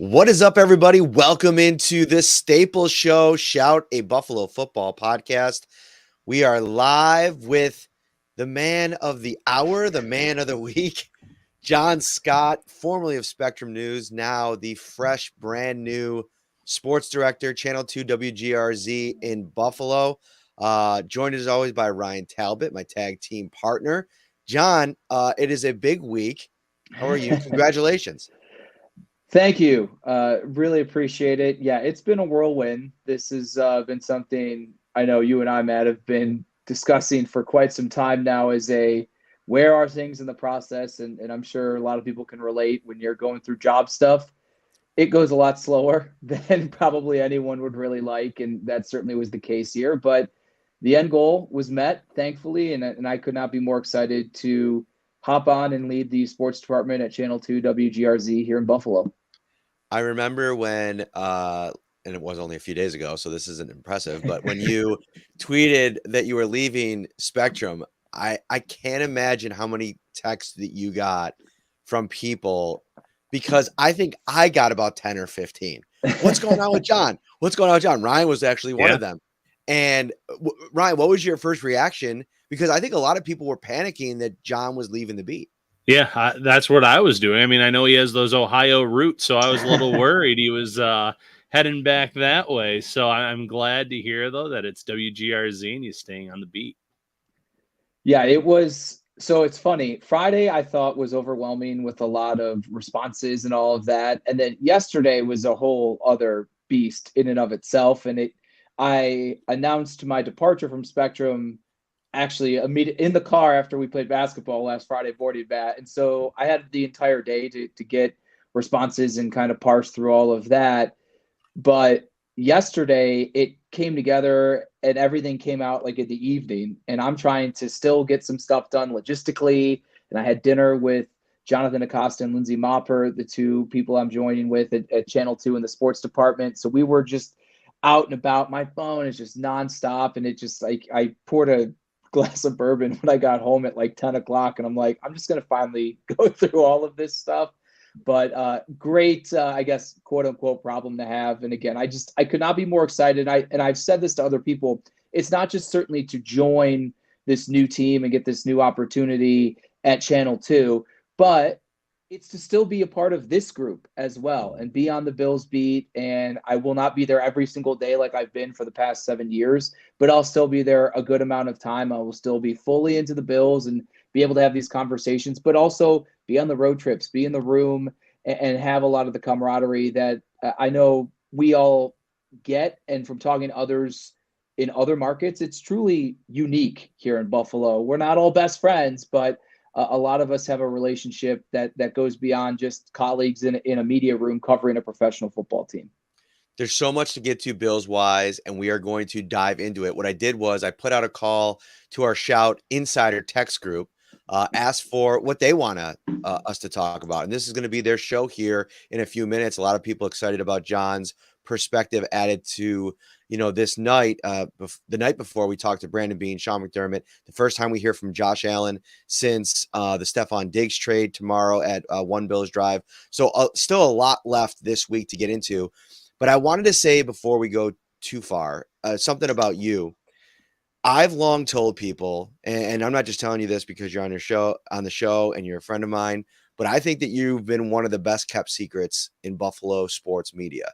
What is up, everybody? Welcome into this staple show, Shout a Buffalo Football podcast. We are live with the man of the hour, the man of the week, Jon Scott, formerly of Spectrum News, now the fresh, brand new sports director, Channel 2 WGRZ in Buffalo. Joined as always by Ryan Talbot, my tag team partner. Jon, it is a big week. How are you? Congratulations. Thank you. Really appreciate it. Yeah, it's been a whirlwind. This has been something I know you and I, Matt, have been discussing for quite some time now where are things in the process? And I'm sure a lot of people can relate when you're going through job stuff. It goes a lot slower than probably anyone would really like. And that certainly was the case here. But the end goal was met, thankfully. And I could not be more excited to hop on and lead the sports department at Channel 2 WGRZ here in Buffalo. I remember when, and it was only a few days ago, so this isn't impressive, but when you tweeted that you were leaving Spectrum, I can't imagine how many texts that you got from people, because I think I got about 10 or 15. What's going on with Jon? What's going on with Jon? Ryan was actually one of them. And Ryan, what was your first reaction? Because I think a lot of people were panicking that Jon was leaving the beat. Yeah, that's what I was doing. I mean, I know he has those Ohio roots, so I was a little worried he was heading back that way. So I'm glad to hear, though, that it's WGRZ and he's staying on the beat. Yeah, it was. So it's funny. Friday, I thought, was overwhelming with a lot of responses and all of that. And then yesterday was a whole other beast in and of itself. And I announced my departure from Spectrum actually in the car after we played basketball last Friday morning, Matt. And so I had the entire day to get responses and kind of parse through all of that. But yesterday it came together and everything came out like in the evening. And I'm trying to still get some stuff done logistically. And I had dinner with Jonathan Acosta and Lindsay Mopper, the two people I'm joining with at Channel 2 in the sports department. So we were just out and about. My phone is just nonstop. And it just like I poured a glass of bourbon when I got home at like 10 o'clock. And I'm like, I'm just going to finally go through all of this stuff. But great, I guess, quote unquote problem to have. And again, I could not be more excited. I've said this to other people. It's not just certainly to join this new team and get this new opportunity at Channel 2, but it's to still be a part of this group as well and be on the Bills beat. And I will not be there every single day like I've been for the past 7 years, but I'll still be there a good amount of time. I will still be fully into the Bills and be able to have these conversations, but also be on the road trips, be in the room, and have a lot of the camaraderie that I know we all get. And from talking to others in other markets, it's truly unique here in Buffalo. We're not all best friends, but a lot of us have a relationship that goes beyond just colleagues in a media room covering a professional football team. There's so much to get to Bills wise, and we are going to dive into it. What I did was I put out a call to our Shout Insider text group, asked for what they want us to talk about. And this is going to be their show here in a few minutes. A lot of people excited about Jon's perspective added to, this night. The night before, we talked to Brandon Beane, Sean McDermott. The first time we hear from Josh Allen since the Stephon Diggs trade tomorrow at One Bills Drive. So still a lot left this week to get into. But I wanted to say before we go too far, something about you. I've long told people, and I'm not just telling you this because you're on the show and you're a friend of mine, but I think that you've been one of the best kept secrets in Buffalo sports media.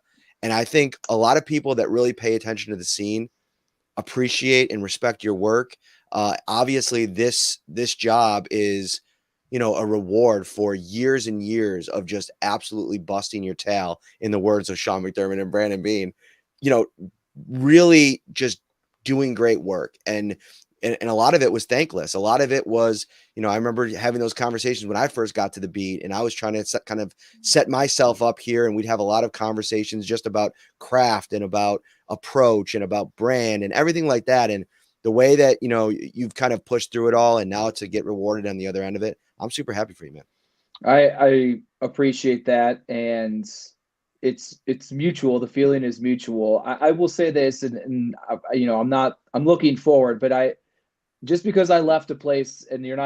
And I think a lot of people that really pay attention to the scene appreciate and respect your work. Obviously, this job is, a reward for years and years of just absolutely busting your tail, in the words of Sean McDermott and Brandon Beane, really just doing great work. And a lot of it was thankless. A lot of it was, I remember having those conversations when I first got to the beat, and I was trying to set myself up here, and we'd have a lot of conversations just about craft and about approach and about brand and everything like that. And the way that, you've kind of pushed through it all, and now to get rewarded on the other end of it, I'm super happy for you, man. I appreciate that. And it's mutual. The feeling is mutual. I will say this, and I'm looking forward, but just because I left a place, and you're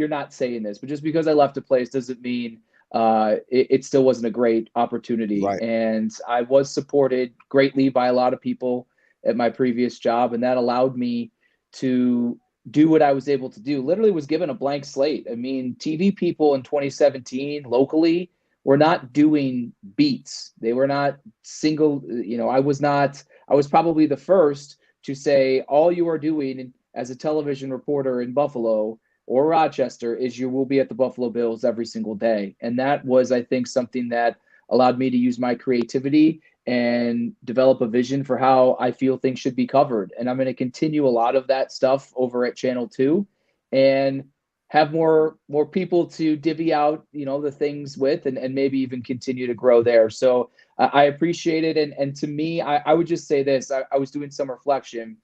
not saying this, but just because I left a place doesn't mean it still wasn't a great opportunity. Right. And I was supported greatly by a lot of people at my previous job, and that allowed me to do what I was able to do. Literally was given a blank slate. I mean, TV people in 2017 locally were not doing beats. They were not single, I was probably the first to say, all you are doing as a television reporter in Buffalo or Rochester is you will be at the Buffalo Bills every single day. And that was, I think, something that allowed me to use my creativity and develop a vision for how I feel things should be covered. And I'm going to continue a lot of that stuff over at Channel 2 and have more people to divvy out, the things with, and maybe even continue to grow there. So I appreciate it. And to me, I would just say this, I was doing some reflection.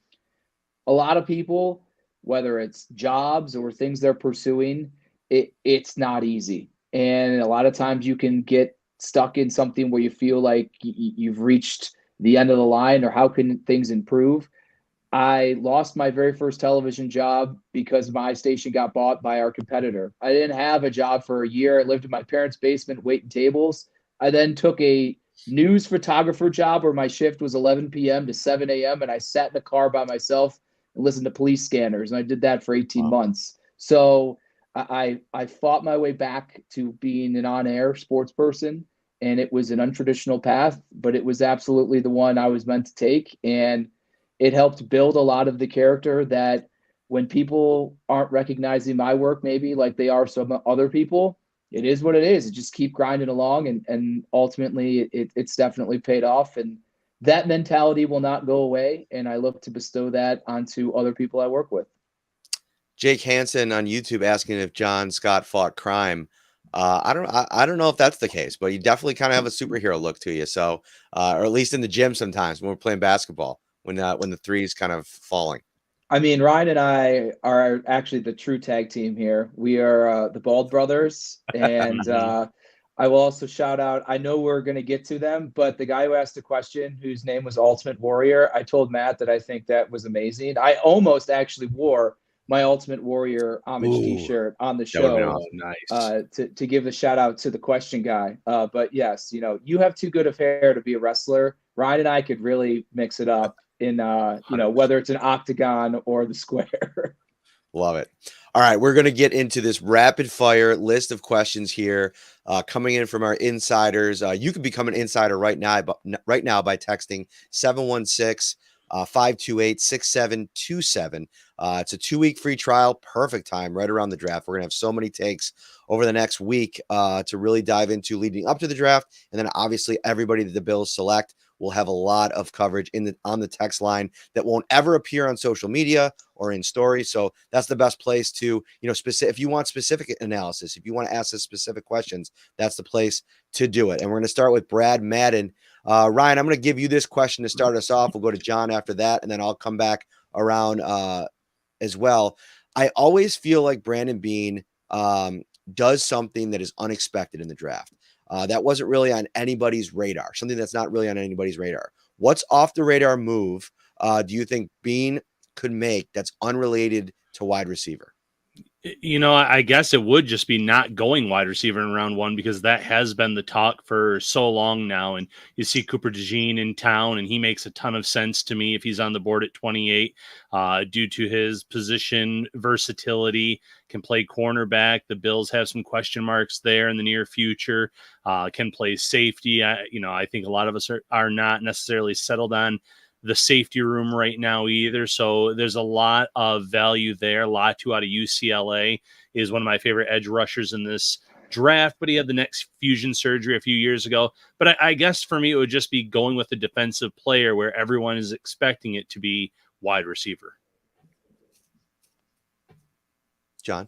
A lot of people, whether it's jobs or things they're pursuing, it's not easy. And a lot of times you can get stuck in something where you feel like you've reached the end of the line, or how can things improve? I lost my very first television job because my station got bought by our competitor. I didn't have a job for a year. I lived in my parents' basement waiting tables. I then took a news photographer job where my shift was 11 p.m. to 7 a.m. and I sat in the car by myself and listened to police scanners. And I did that for 18 months. So I fought my way back to being an on-air sports person, and it was an untraditional path, but it was absolutely the one I was meant to take. And it helped build a lot of the character that when people aren't recognizing my work, maybe like they are some other people, it is what it is. Just keep grinding along, and ultimately it's definitely paid off. And that mentality will not go away. And I look to bestow that onto other people I work with. Jake Hansen on YouTube asking if Jon Scott fought crime. I don't know if that's the case, but you definitely kind of have a superhero look to you. So, or at least in the gym sometimes when we're playing basketball, when the three is kind of falling. I mean, Ryan and I are actually the true tag team here. We are the Bald Brothers, and I will also shout out, I know we're going to get to them, but the guy who asked the question, whose name was Ultimate Warrior, I told Matt that I think that was amazing. I almost actually wore my Ultimate Warrior homage t-shirt on the show. Nice. To give the shout out to the question guy. But yes, you have too good of hair to be a wrestler. Ryan and I could really mix it up in whether it's an octagon or the square. Love it. All right, we're going to get into this rapid fire list of questions here coming in from our insiders. You can become an insider right now by texting 716-528-6727. It's a 2-week free trial. Perfect time right around the draft. We're going to have so many takes over the next week to really dive into leading up to the draft. And then obviously everybody that the Bills select will have a lot of coverage on the text line that won't ever appear on social media or in stories. So that's the best place to, if you want specific analysis, if you want to ask us specific questions, that's the place to do it. And we're going to start with Brad Madden. Ryan, I'm going to give you this question to start us off. We'll go to John after that, and then I'll come back around as well. I always feel like Brandon Beane does something that is unexpected in the draft. That wasn't really on anybody's radar, something that's not really on anybody's radar. What's off the radar move do you think Beane could make that's unrelated to wide receiver? I guess it would just be not going wide receiver in round one, because that has been the talk for so long now. And you see Cooper DeJean in town, and he makes a ton of sense to me if he's on the board at 28 due to his position versatility, can play cornerback. The Bills have some question marks there in the near future, can play safety. I think a lot of us are not necessarily settled on the safety room right now either. So there's a lot of value there. Latu out of UCLA is one of my favorite edge rushers in this draft, but he had the next fusion surgery a few years ago. But I guess for me, it would just be going with a defensive player where everyone is expecting it to be wide receiver. John?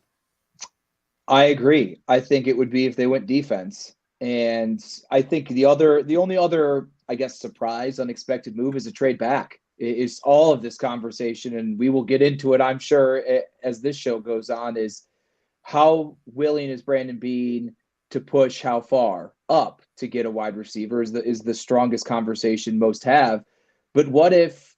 I agree. I think it would be if they went defense. And I think the only other, I guess, surprise, unexpected move is a trade back. Is all of this conversation, and we will get into it, I'm sure, as this show goes on, is how willing is Brandon Beane to push how far up to get a wide receiver is the strongest conversation most have. But what if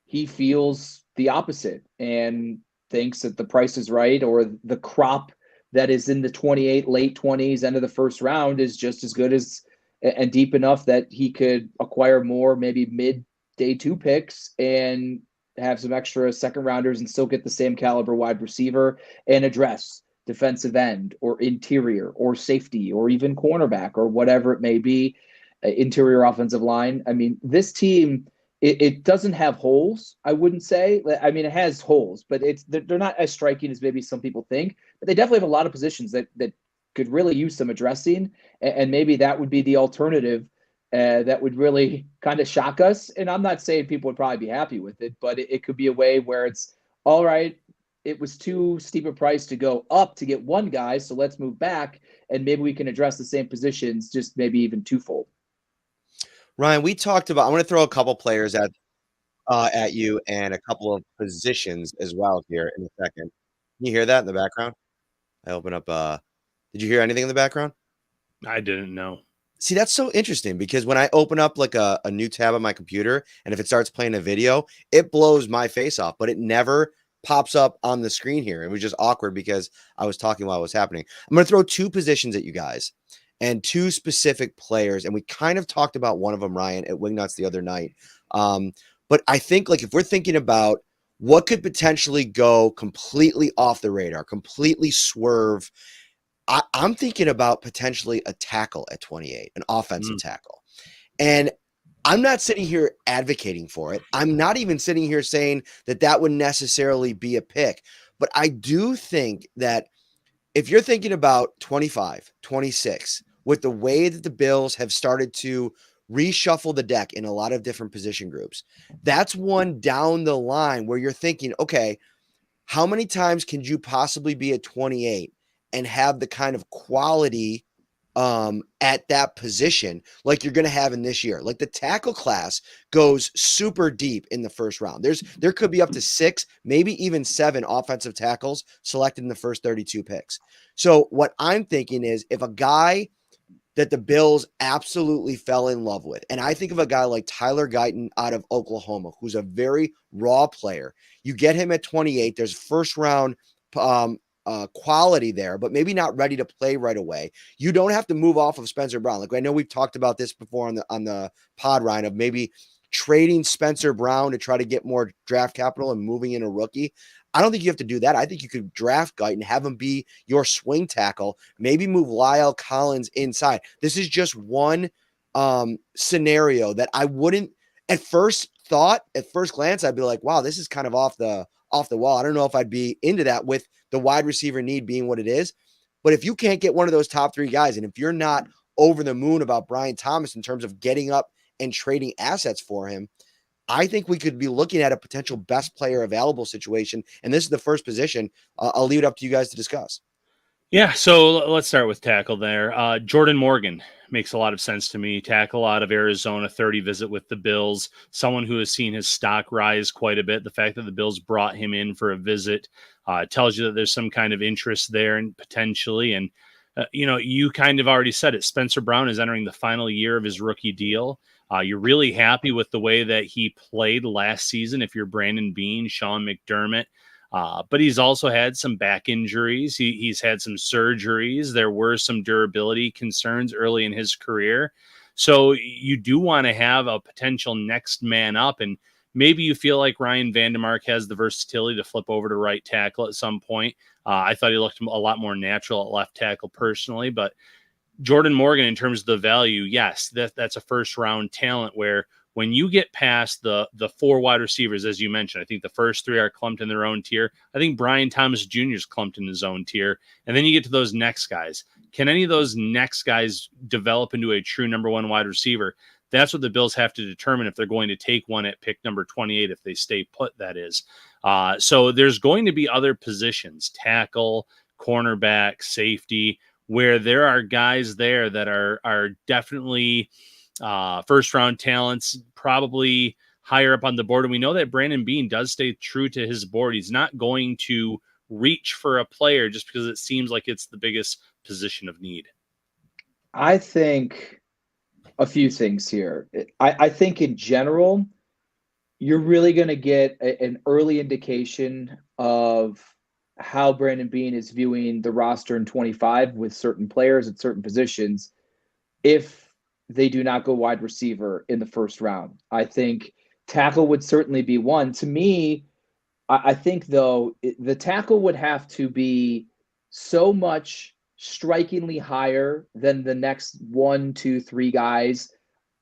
he feels the opposite and thinks that the price is right, or the crop that is in the 28, late 20s, end of the first round is just as good as and deep enough that he could acquire more maybe mid day 2 picks and have some extra second rounders and still get the same caliber wide receiver and address defensive end or interior or safety or even cornerback or whatever it may be, interior offensive line. I mean, this team, it doesn't have holes, I wouldn't say. I mean, it has holes, but they're not as striking as maybe some people think. But they definitely have a lot of positions that could really use some addressing, and maybe that would be the alternative that would really kind of shock us. And I'm not saying people would probably be happy with it, but it could be a way where it's all right. It was too steep a price to go up to get one guy, so let's move back, and maybe we can address the same positions, just maybe even twofold. Ryan, we talked about. I'm going to throw a couple players at you and a couple of positions as well here in a second. Can you hear that in the background? I open up. Did you hear anything in the background? I didn't know. See, that's so interesting because when I open up like a new tab on my computer and if it starts playing a video, it blows my face off, but it never pops up on the screen here. It was just awkward because I was talking while it was happening. I'm going to throw two positions at you guys and two specific players. And we kind of talked about one of them, Ryan, at Wingnuts the other night. But I think like if we're thinking about what could potentially go completely off the radar, completely swerve, I'm thinking about potentially a tackle at 28, an offensive tackle. And I'm not sitting here advocating for it. I'm not even sitting here saying that that would necessarily be a pick. But I do think that if you're thinking about 25, 26, with the way that the Bills have started to reshuffle the deck in a lot of different position groups, that's one down the line where you're thinking, okay, how many times can you possibly be at 28 and have the kind of quality at that position like you're going to have in this year? Like the tackle class goes super deep in the first round. There could be up to 6, maybe even 7 offensive tackles selected in the first 32 picks. So what I'm thinking is if a guy that the Bills absolutely fell in love with, and I think of a guy like Tyler Guyton out of Oklahoma, who's a very raw player. You get him at 28. There's first round quality there, but maybe not ready to play right away. You don't have to move off of Spencer Brown. Like I know we've talked about this before on the pod, Ryan, of maybe trading Spencer Brown to try to get more draft capital and moving in a rookie. I don't think you have to do that. I think you could draft Guyton, have him be your swing tackle, maybe move Lyle Collins inside. This is just one scenario that I wouldn't at first glance, I'd be like, wow, this is kind of off the wall. I don't know if I'd be into that with the wide receiver need being what it is. But if you can't get one of those top 3 guys, and if you're not over the moon about Brian Thomas in terms of getting up and trading assets for him, I think we could be looking at a potential best player available situation. And this is the first position. I'll leave it up to you guys to discuss. Yeah, so let's start with tackle there. Jordan Morgan makes a lot of sense to me. Tackle out of Arizona, 30 visit with the Bills. Someone who has seen his stock rise quite a bit. The fact that the Bills brought him in for a visit tells you that there's some kind of interest there and potentially. And, you kind of already said it. Spencer Brown is entering the final year of his rookie deal. You're really happy with the way that he played last season if you're Brandon Beane, Sean McDermott. But he's also had some back injuries. He's had some surgeries. There were some durability concerns early in his career. So you do want to have a potential next man up. And maybe you feel like Ryan Vandemark has the versatility to flip over to right tackle at some point. I thought he looked a lot more natural at left tackle personally. But Jordan Morgan, in terms of the value, yes, that's a first round talent where when you get past the 4 wide receivers, as you mentioned, I think the first 3 are clumped in their own tier. I think Brian Thomas Jr. is clumped in his own tier. And then you get to those next guys. Can any of those next guys develop into a true number 1 wide receiver? That's what the Bills have to determine if they're going to take one at pick number 28, if they stay put, that is. So there's going to be other positions, tackle, cornerback, safety, where there are guys there that are definitely first round talents, probably higher up on the board. And we know that Brandon Beane does stay true to his board. He's not going to reach for a player just because it seems like it's the biggest position of need. I think a few things here. I think in general, you're really going to get an early indication of how Brandon Beane is viewing the roster in 25 with certain players at certain positions if they do not go wide receiver in the first round. I think tackle would certainly be one. To me, I think, though, the tackle would have to be so much strikingly higher than the next 1, 2, 3 guys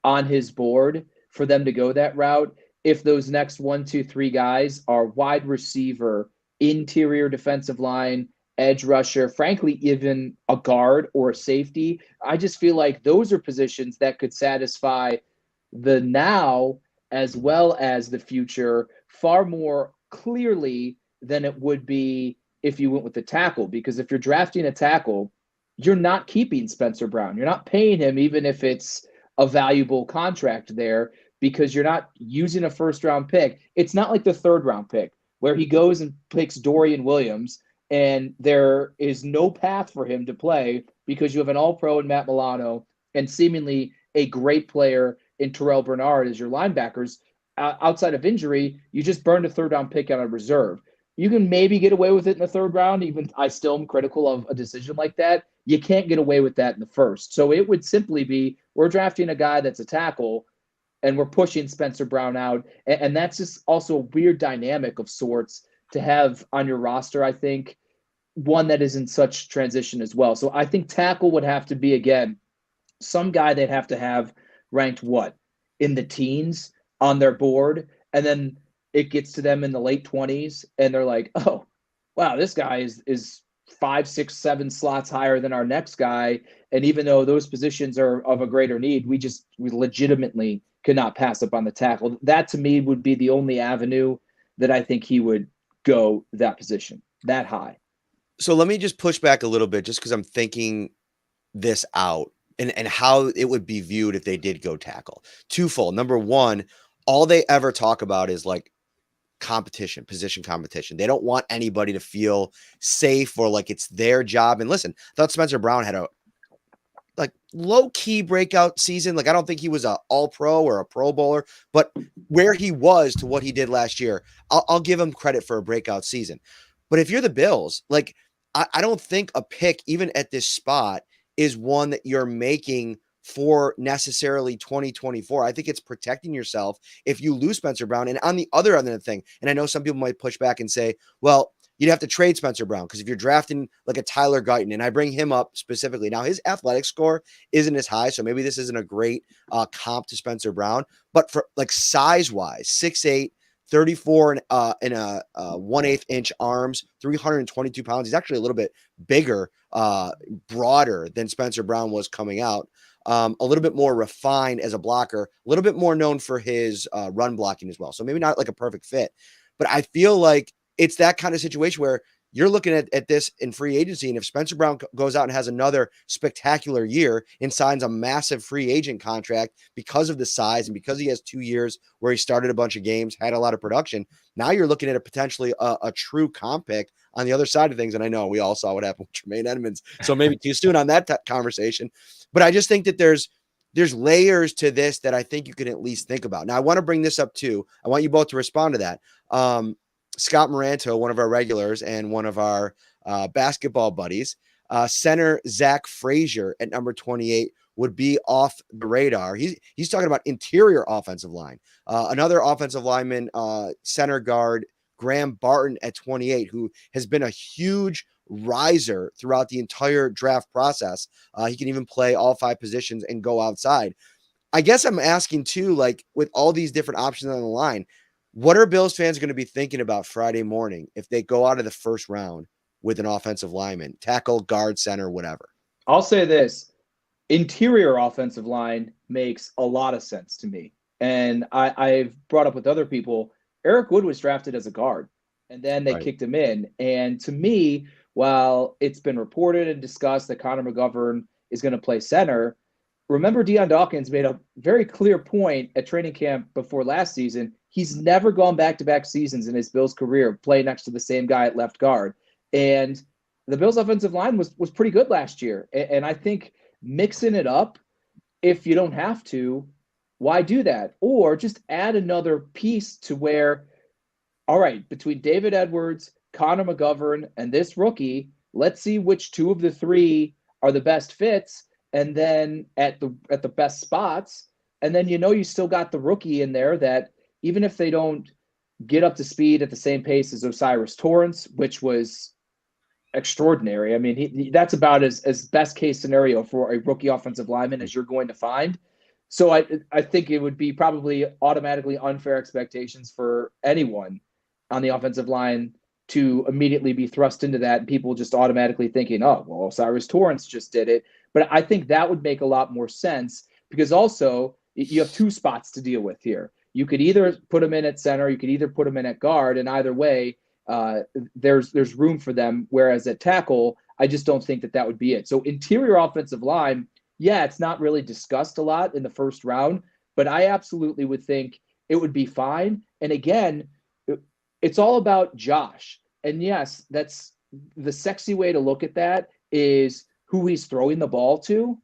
on his board for them to go that route. If those next 1, 2, 3 guys are wide receiver, interior defensive line, edge rusher, frankly, even a guard or a safety, I just feel like those are positions that could satisfy the now as well as the future far more clearly than it would be if you went with the tackle. Because if you're drafting a tackle, you're not keeping Spencer Brown. You're not paying him, even if it's a valuable contract there, because you're not using a first round pick. It's not like the third round pick where he goes and picks Dorian Williams and there is no path for him to play because you have an all-pro in Matt Milano and seemingly a great player in Terrell Bernard as your linebackers. Outside of injury, you just burned a third-round pick on a reserve. You can maybe get away with it in the third round. Even I still am critical of a decision like that. You can't get away with that in the first. So it would simply be we're drafting a guy that's a tackle and we're pushing Spencer Brown out. And that's just also a weird dynamic of sorts to have on your roster, I think, one that is in such transition as well. So I think tackle would have to be, again, some guy they'd have to have ranked what? In the teens on their board. And then it gets to them in the late 20s and they're like, oh, wow, this guy is 5, 6, 7 slots higher than our next guy. And even though those positions are of a greater need, we legitimately could not pass up on the tackle. That to me would be the only avenue that I think he would go that position, that high. So let me just push back a little bit just because I'm thinking this out and how it would be viewed if they did go tackle. Twofold. Number one, all they ever talk about is like competition, position competition. They don't want anybody to feel safe or like it's their job. And listen, I thought Spencer Brown had a like low-key breakout season. Like I don't think he was a all-pro or a pro bowler, but where he was to what he did last year, I'll give him credit for a breakout season. But if you're the Bills, like I don't think a pick, even at this spot, is one that you're making for necessarily 2024. I think it's protecting yourself if you lose Spencer Brown. And on the other end of the thing, and I know some people might push back and say, well, you'd have to trade Spencer Brown because if you're drafting like a Tyler Guyton, and I bring him up specifically, now his athletic score isn't as high, so maybe this isn't a great comp to Spencer Brown, but for like size-wise, 6'8", 34 and a 1/8 inch arms, 322 pounds. He's actually a little bit bigger, broader than Spencer Brown was coming out. A little bit more refined as a blocker, a little bit more known for his run blocking as well. So maybe not like a perfect fit, but I feel like it's that kind of situation where you're looking at this in free agency. And if Spencer Brown goes out and has another spectacular year and signs a massive free agent contract because of the size and because he has 2 years where he started a bunch of games, had a lot of production, now you're looking at potentially a true comp pick on the other side of things. And I know we all saw what happened with Tremaine Edmonds, so maybe too soon on that conversation. But I just think that there's layers to this that I think you can at least think about. Now, I want to bring this up too. I want you both to respond to that. Scott Moranto, one of our regulars and one of our basketball buddies, center Zach Frazier at number 28 would be off the radar. He's talking about interior offensive line. Another offensive lineman, center guard Graham Barton at 28, who has been a huge riser throughout the entire draft process. He can even play all 5 positions and go outside. I guess I'm asking too, like with all these different options on the line, what are Bills fans going to be thinking about Friday morning if they go out of the first round with an offensive lineman, tackle, guard, center, whatever? I'll say this. Interior offensive line makes a lot of sense to me. And I've brought up with other people, Eric Wood was drafted as a guard, and then they kicked him in. And to me, while it's been reported and discussed that Connor McGovern is going to play center, remember Deion Dawkins made a very clear point at training camp before last season. He's never gone back-to-back seasons in his Bills career playing next to the same guy at left guard. And the Bills offensive line was pretty good last year. And I think mixing it up, if you don't have to, why do that? Or just add another piece to where, all right, between David Edwards Connor McGovern and this rookie. Let's see which two of the three are the best fits, and then at the best spots. And then you still got the rookie in there that even if they don't get up to speed at the same pace as Osiris Torrance, which was extraordinary. I mean, that's about as best case scenario for a rookie offensive lineman as you're going to find. So I think it would be probably automatically unfair expectations for anyone on the offensive line to immediately be thrust into that, and people just automatically thinking, oh, well, Osiris Torrance just did it. But I think that would make a lot more sense, because also you have two spots to deal with here. You could either put him in at center, you could either put him in at guard, and either way, there's room for them. Whereas at tackle, I just don't think that would be it. So interior offensive line, yeah, it's not really discussed a lot in the first round, but I absolutely would think it would be fine. And again, it's all about Josh. And yes, that's the sexy way to look at that, is who he's throwing the ball to.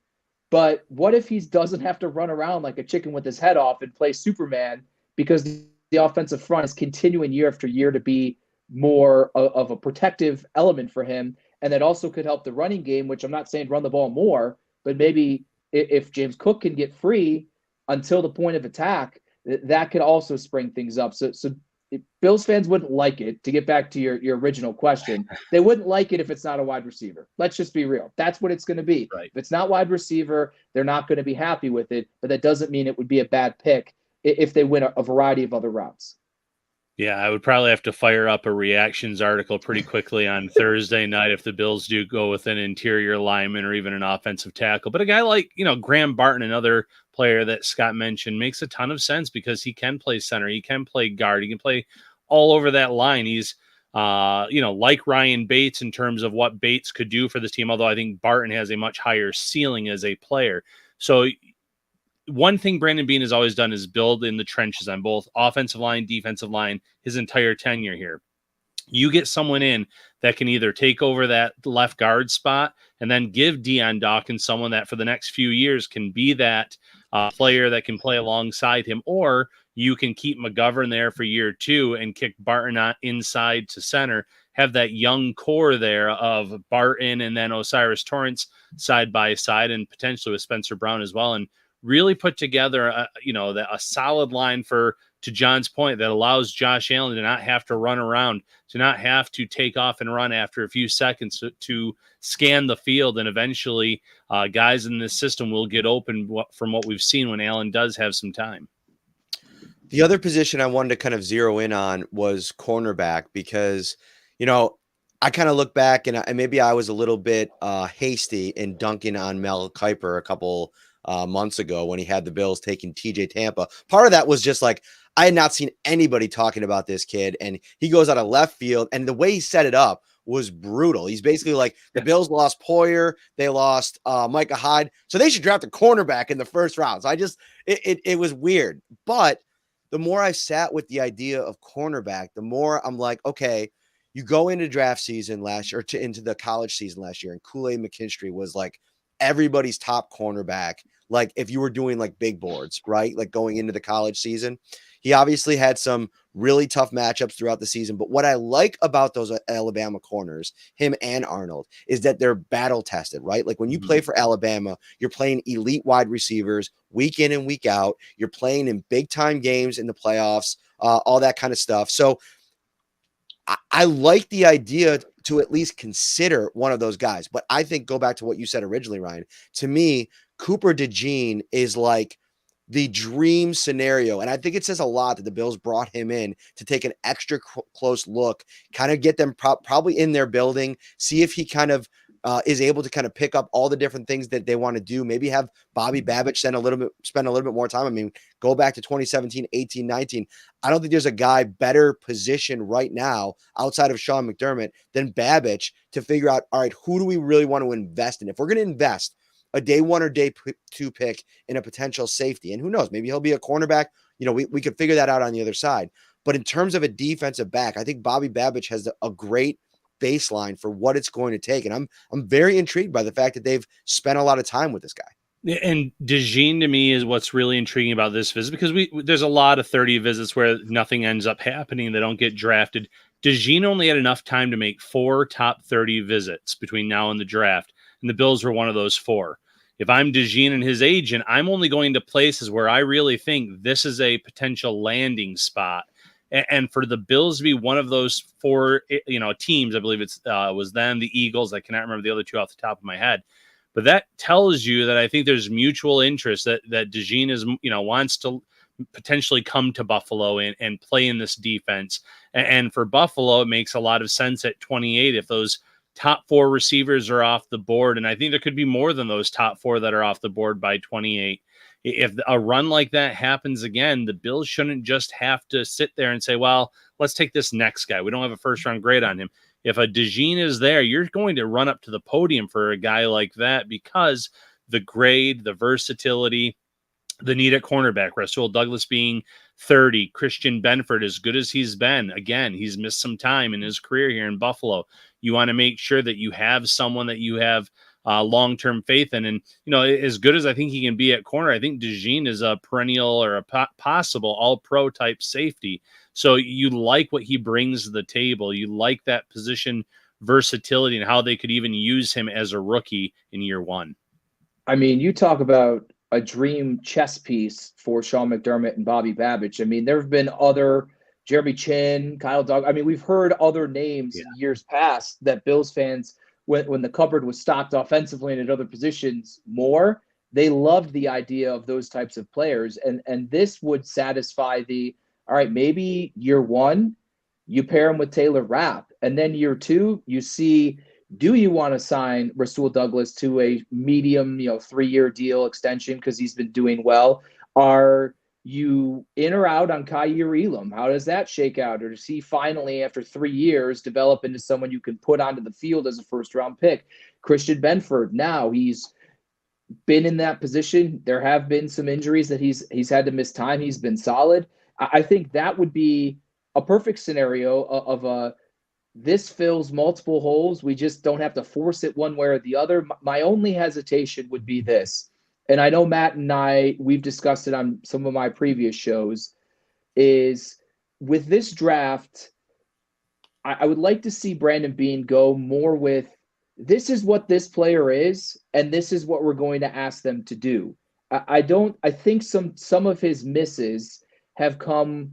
But what if he doesn't have to run around like a chicken with his head off and play Superman, because the offensive front is continuing year after year to be more of a protective element for him. And that also could help the running game, which I'm not saying run the ball more, but maybe if James Cook can get free until the point of attack, that could also spring things up. So Bills fans wouldn't like it, to get back to your original question. They wouldn't like it if it's not a wide receiver. Let's just be real. That's what it's going to be. Right. If it's not wide receiver, they're not going to be happy with it, but that doesn't mean it would be a bad pick if they win a variety of other routes. Yeah, I would probably have to fire up a reactions article pretty quickly on Thursday night if the Bills do go with an interior lineman or even an offensive tackle. But a guy like, Graham Barton, another player that Scott mentioned, makes a ton of sense because he can play center, he can play guard, he can play all over that line. He's, like Ryan Bates in terms of what Bates could do for this team, although I think Barton has a much higher ceiling as a player. So one thing Brandon Beane has always done is build in the trenches on both offensive line, defensive line, his entire tenure here. You get someone in that can either take over that left guard spot and then give Dion Dawkins someone that for the next few years can be that player that can play alongside him, or you can keep McGovern there for year two and kick Barton inside to center, have that young core there of Barton and then Osiris Torrance side by side, and potentially with Spencer Brown as well, and really put together a solid line to John's point, that allows Josh Allen to not have to run around, to not have to take off and run after a few seconds to scan the field. And eventually guys in this system will get open from what we've seen when Allen does have some time. The other position I wanted to kind of zero in on was cornerback, because, I kind of look back and maybe I was a little bit hasty in dunking on Mel Kiper a couple months ago when he had the Bills taking TJ Tampa. Part of that was just like, I had not seen anybody talking about this kid, and he goes out of left field, and the way he set it up was brutal. He's basically like, the Bills lost Poyer, they lost Micah Hyde, so they should draft a cornerback in the first round. So it was weird. But the more I sat with the idea of cornerback, the more I'm like, okay, you go into draft season last year, into the college season last year, and Kool-Aid McKinstry was like everybody's top cornerback. Like if you were doing like big boards, right? Like going into the college season, he obviously had some really tough matchups throughout the season. But what I like about those Alabama corners, him and Arnold, is that they're battle tested, right? Like when you play for Alabama, you're playing elite wide receivers week in and week out. You're playing in big time games in the playoffs, all that kind of stuff. So I like the idea to at least consider one of those guys. But I think, go back to what you said originally, Ryan, to me, Cooper DeJean is like the dream scenario. And I think it says a lot that the Bills brought him in to take an extra close look, kind of get them probably in their building, see if he kind of is able to kind of pick up all the different things that they want to do. Maybe have Bobby Babbitt spend a little bit more time. I mean, go back to 2017, 18, 19. I don't think there's a guy better positioned right now outside of Sean McDermott than Babbitt to figure out, all right, who do we really want to invest in? If we're going to invest a day one or day two pick in a potential safety, and who knows, maybe he'll be a cornerback. We could figure that out on the other side. But in terms of a defensive back, I think Bobby Babbitt has a great baseline for what it's going to take. And I'm very intrigued by the fact that they've spent a lot of time with this guy. And DeJean to me is what's really intriguing about this visit, because there's a lot of 30 visits where nothing ends up happening. They don't get drafted. DeJean only had enough time to make 4 top 30 visits between now and the draft, and the Bills were one of those 4. If I'm DeJean and his agent, I'm only going to places where I really think this is a potential landing spot. And for the Bills to be one of those 4, teams, I believe it was them, the Eagles. I cannot remember the other 2 off the top of my head. But that tells you that I think there's mutual interest that DeJean is, wants to potentially come to Buffalo and play in this defense. And for Buffalo, it makes a lot of sense at 28 if those top 4 receivers are off the board. And I think there could be more than those top 4 that are off the board by 28. If a run like that happens again, the Bills shouldn't just have to sit there and say, well, let's take this next guy. We don't have a first round grade on him. If a DeJean is there, you're going to run up to the podium for a guy like that because the grade, the versatility, the need at cornerback, Rasul Douglas being 30, Christian Benford, as good as he's been. Again, he's missed some time in his career here in Buffalo. You want to make sure that you have someone that you have long-term faith in. And, as good as I think he can be at corner, I think DeJean is a perennial or a possible all-pro type safety. So you like what he brings to the table. You like that position versatility and how they could even use him as a rookie in year 1. I mean, you talk about a dream chess piece for Sean McDermott and Bobby Babich. I mean, there have been other Jeremy Chin, Kyle Dog. I mean, we've heard other names in years past that Bills fans, when the cupboard was stocked offensively and at other positions more, they loved the idea of those types of players. And this would satisfy all right, maybe year 1, you pair him with Taylor Rapp. And then year 2, you see, do you want to sign Rasul Douglas to a medium, 3-year deal extension because he's been doing well? Are you in or out on Kaiir Elam? How does that shake out? Or does he finally, after 3 years, develop into someone you can put onto the field as a first-round pick? Christian Benford, now he's been in that position. There have been some injuries that he's had to miss time. He's been solid. I think that would be a perfect scenario of this fills multiple holes. We just don't have to force it one way or the other. My only hesitation would be this, and I know Matt and we've discussed it on some of my previous shows, is with this draft, I would like to see Brandon Beane go more with, this is what this player is, and this is what we're going to ask them to do. I think some of his misses have come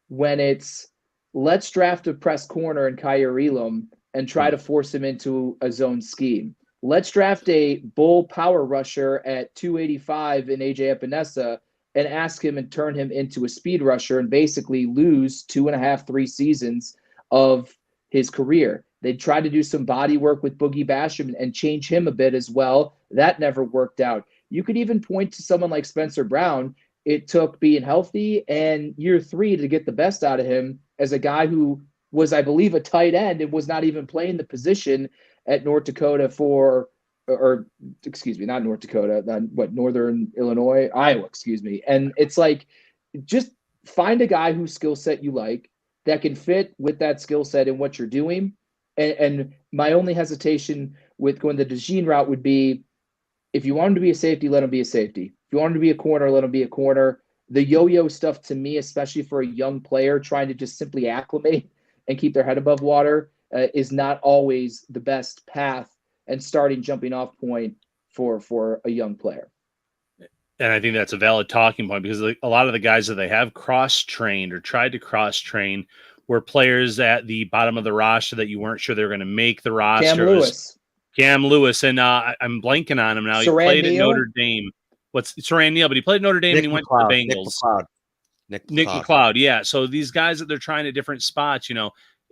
when it's, let's draft a press corner in Kaiir Elam and try to force him into a zone scheme. Let's draft a bull power rusher at 285 in AJ Epinesa and ask him and turn him into a speed rusher and basically lose 2.5, 3 seasons of his career. They tried to do some body work with Boogie Basham and change him a bit as well. That never worked out. You could even point to someone like Spencer Brown. It took being healthy and year 3 to get the best out of him as a guy who was, I believe, a tight end and was not even playing the position at North Dakota not North Dakota, Northern Illinois, Iowa, And it's like, just find a guy whose skill set you like that can fit with that skill set and what you're doing. And my only hesitation with going the DeJean route would be, if you want him to be a safety, let him be a safety. If you want him to be a corner, let him be a corner. The yo-yo stuff, to me, especially for a young player trying to just simply acclimate and keep their head above water, is not always the best path and starting jumping off point for a young player. And I think that's a valid talking point, because a lot of the guys that they have cross-trained or tried to cross-train were players at the bottom of the roster that you weren't sure they were going to make the roster. Cam Lewis, and I'm blanking on him now. He played at Notre Dame. What's Saran Neal? But he played at Notre Dame and he went to the Bengals. Nick McLeod, yeah. So these guys that they're trying at different spots,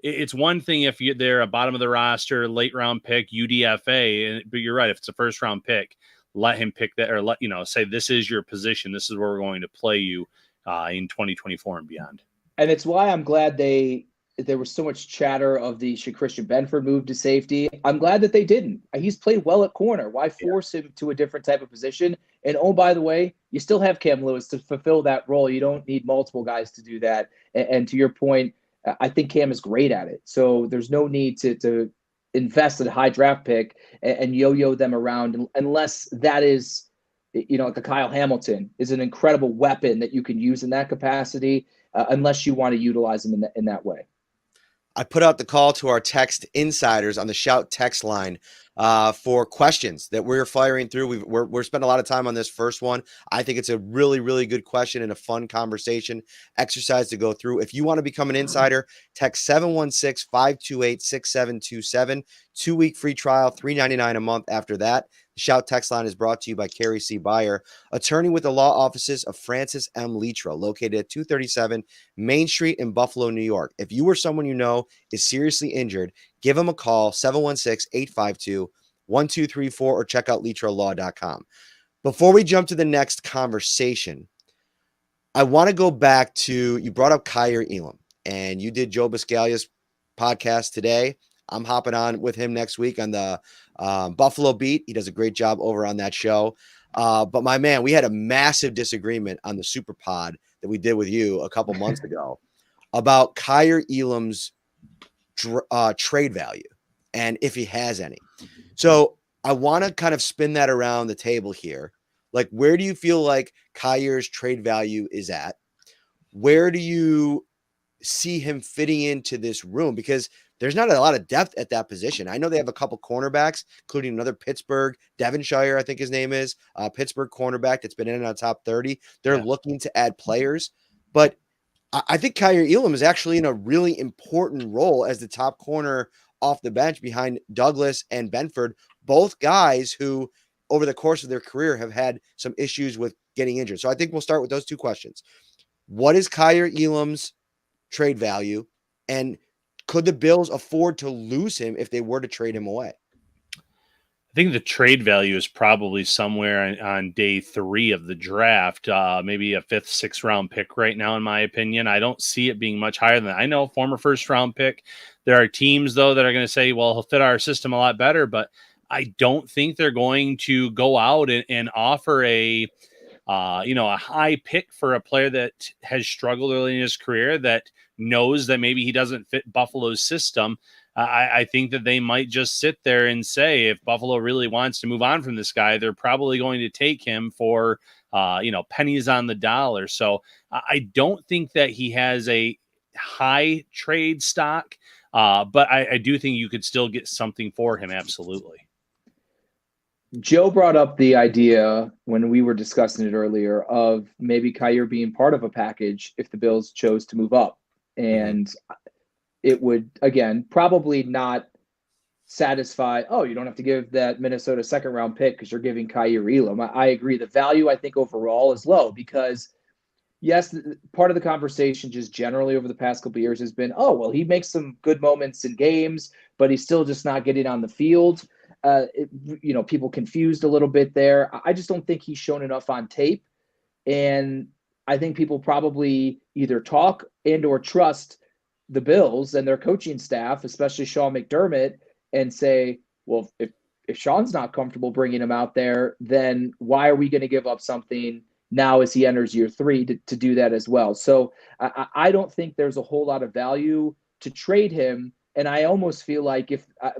it's one thing if they're a bottom of the roster, late round pick, UDFA, but you're right. If it's a first round pick, let him pick that, or say this is your position. This is where we're going to play you in 2024 and beyond. And it's why I'm glad there was so much chatter of the should Christian Benford move to safety. I'm glad that they didn't. He's played well at corner. Why force him to a different type of position? And oh, by the way, you still have Cam Lewis to fulfill that role. You don't need multiple guys to do that. And to your point, I think Cam is great at it. So there's no need to invest in a high draft pick and yo-yo them around unless that is, like a Kyle Hamilton is an incredible weapon that you can use in that capacity, unless you want to utilize him in that way. I put out the call to our text insiders on the Shout text line for questions that we're firing through. We're spending a lot of time on this first one. I think it's a really, really good question and a fun conversation exercise to go through. If you want to become an insider, text 716-528-6727. 2-week free trial, $3.99 a month after that. The Shout text line is brought to you by Carrie C. Beyer, attorney with the law offices of Francis M. Litra, located at 237 Main Street in Buffalo, New York. If you or someone you know is seriously injured, give them a call, 716-852-1234, or check out litralaw.com. Before we jump to the next conversation, I want to go back to, you brought up Kaiir Elam, and you did Joe Biscaglia's podcast today. I'm hopping on with him next week on the Buffalo Beat. He does a great job over on that show. But my man, we had a massive disagreement on the Super Pod that we did with you a couple months ago about Kaiir Elam's trade value and if he has any. So I want to kind of spin that around the table here. Like, where do you feel like Kaiir's trade value is at? Where do you see him fitting into this room? Because there's not a lot of depth at that position. I know they have a couple cornerbacks, including another Pittsburgh, Devonshire, I think his name is, Pittsburgh cornerback that's been in our top 30. They're looking to add players. But I think Kaiir Elam is actually in a really important role as the top corner off the bench behind Douglas and Benford, both guys who over the course of their career have had some issues with getting injured. So I think we'll start with those two questions. What is Kaiir Elam's trade value? And could the Bills afford to lose him if they were to trade him away? I think the trade value is probably somewhere on day 3 of the draft, maybe a 5th, 6th round pick right now, in my opinion. I don't see it being much higher than that. I know, former first round pick. There are teams, though, that are going to say, well, he'll fit our system a lot better, but I don't think they're going to go out and offer a high pick for a player that has struggled early in his career, that knows that maybe he doesn't fit Buffalo's system. I think that they might just sit there and say, if Buffalo really wants to move on from this guy, they're probably going to take him for, pennies on the dollar. So I don't think that he has a high trade stock, but I do think you could still get something for him. Absolutely. Joe brought up the idea when we were discussing it earlier of maybe Kaiir being part of a package if the Bills chose to move up. And it would, again, probably not satisfy, you don't have to give that Minnesota 2nd round pick because you're giving Kaiir Elam. I agree. The value, I think, overall is low because, yes, part of the conversation just generally over the past couple of years has been, he makes some good moments in games, but he's still just not getting on the field. People confused a little bit there. I just don't think he's shown enough on tape. And I think people probably either talk and or trust the Bills and their coaching staff, especially Sean McDermott, and say, well, if Sean's not comfortable bringing him out there, then why are we going to give up something now as he enters year 3 to do that as well? So I don't think there's a whole lot of value to trade him. And I almost feel like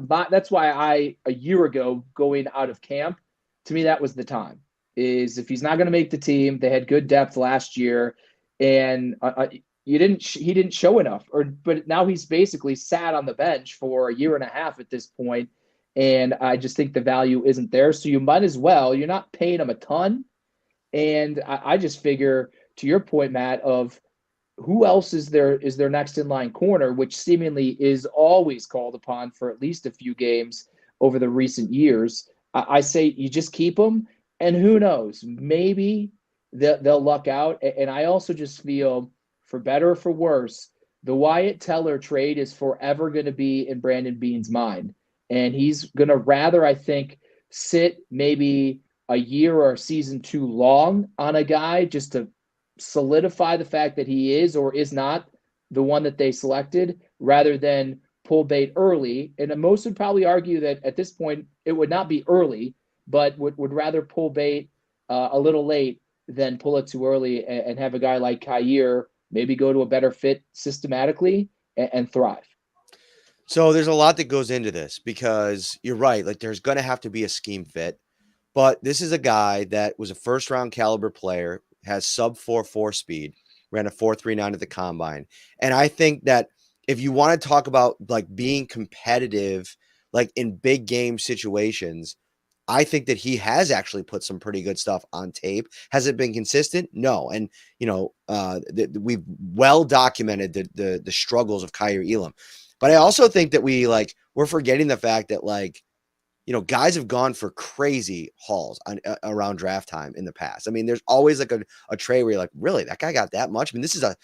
that's why a year ago, going out of camp, to me, that was the time, is if he's not going to make the team, they had good depth last year, and he didn't show enough, but now he's basically sat on the bench for a year and a half at this point, and I just think the value isn't there. So you might as well, you're not paying him a ton. And I just figure, to your point, Matt, of who else is their next in line corner, which seemingly is always called upon for at least a few games over the recent years. I say you just keep them, and who knows, maybe they'll luck out. And I also just feel, for better or for worse, the Wyatt Teller trade is forever going to be in Brandon Beane's mind. And he's going to rather, I think, sit maybe a year or a season too long on a guy just to solidify the fact that he is or is not the one that they selected, rather than pull bait early. And most would probably argue that at this point it would not be early, but would rather pull bait a little late than pull it too early and have a guy like Kaiir maybe go to a better fit systematically and thrive. So there's a lot that goes into this, because you're right. Like, there's going to have to be a scheme fit, but this is a guy that was a 1st round caliber player, has sub 4.4 speed, ran a 4.39 at the combine. And I think that if you want to talk about like being competitive, like in big game situations, I think that he has actually put some pretty good stuff on tape. Has it been consistent? No. And, we've well documented the struggles of Kyrie Elam. But I also think that we're forgetting the fact that guys have gone for crazy hauls around draft time in the past. I mean, there's always like a trade where you're like, really, that guy got that much? I mean, this is a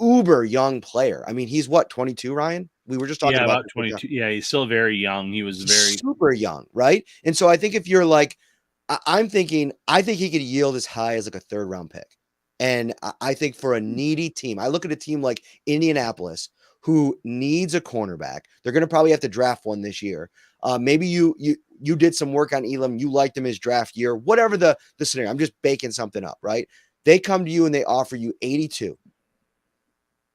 uber young player. I mean, he's what, 22, Ryan? We were just talking about 22. Yeah, he's still very young. He was very super young, right? And so I think if you're like, I think he could yield as high as like a 3rd round pick. And I think for a needy team, I look at a team like Indianapolis who needs a cornerback. They're going to probably have to draft one this year. Maybe you did some work on Elam. You liked him his draft year, whatever the scenario. I'm just baking something up, right? They come to you and they offer you 82.